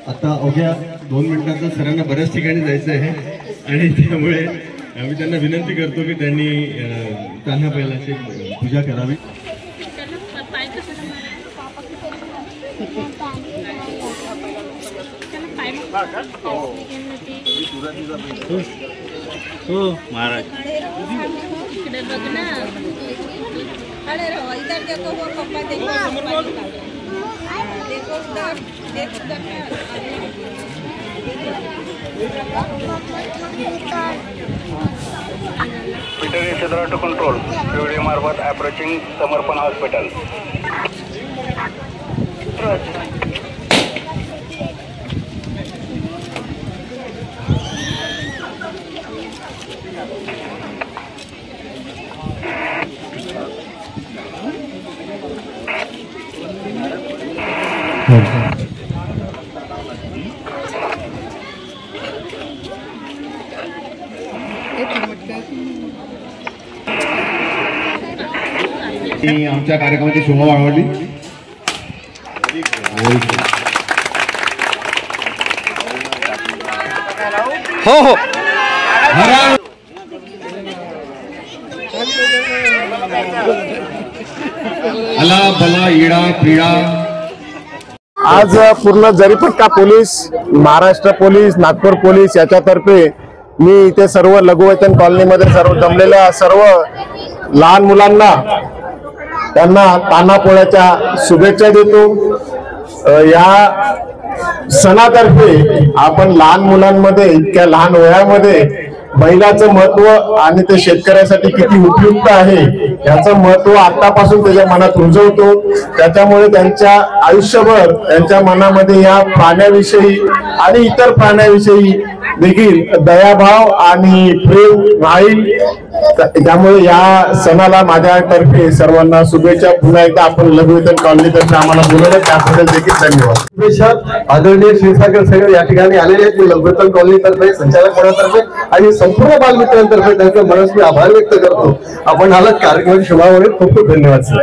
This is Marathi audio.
आता अवघ्या 2 मिनिटांचा सरांना बऱ्याच ठिकाणी जायचं आहे आणि त्यामुळे आम्ही त्यांना विनंती करतो की त्यांनी त्यांना पहिल्याची पूजा करावी. हो महाराज इधर देखो वो पप्पा देखो Peter is to control. Video Marvat approaching Samarpan Hospital. आमच्या कार्यक्रमाची शोभा वाढवली. हो हो अला भला इडा पीडा. आज पूर्ण Jaripatka police, Maharashtra police, Nagpur police याच्यातर्फे मी इथे सर्व लघुवचन कॉलनीमध्ये सर्व जमलेल्या सर्व लहान मुलांना त्यांना तान्हापोळ्याच्या शुभेच्छा देतो. या सणातर्फे आपण लहान मुलांमध्ये इतक्या लहान वयामध्ये बैलाचं महत्व आणि ते शेतकऱ्यासाठी किती उपयुक्त आहे याचं महत्व आतापासून त्याच्या मनात रुजवतो. त्याच्यामुळे त्यांच्या आयुष्यभर त्यांच्या मनामध्ये या प्राण्याविषयी आणि इतर प्राण्याविषयी देखील दयाभाव आणि प्रेम राहील. त्यामुळे या सणाला माझ्यातर्फे सर्वांना शुभेच्छा. पुन्हा एकदा आपण लघुवचन कॉलनीतर्फे आम्हाला बोलवलं त्याबद्दल देखील धन्यवाद. आदरणीय क्षीरसागर सगळे या ठिकाणी आलेले आहेत. मी लघुवचन कॉलनीतर्फे, संचालक मंडळातर्फे आणि संपूर्ण बालमित्रांतर्फे त्यांचे मनस्वी आभार व्यक्त करतो. आपण आलात कार्यक्रमाची शोभा वाढवली. खूप खूप धन्यवाद.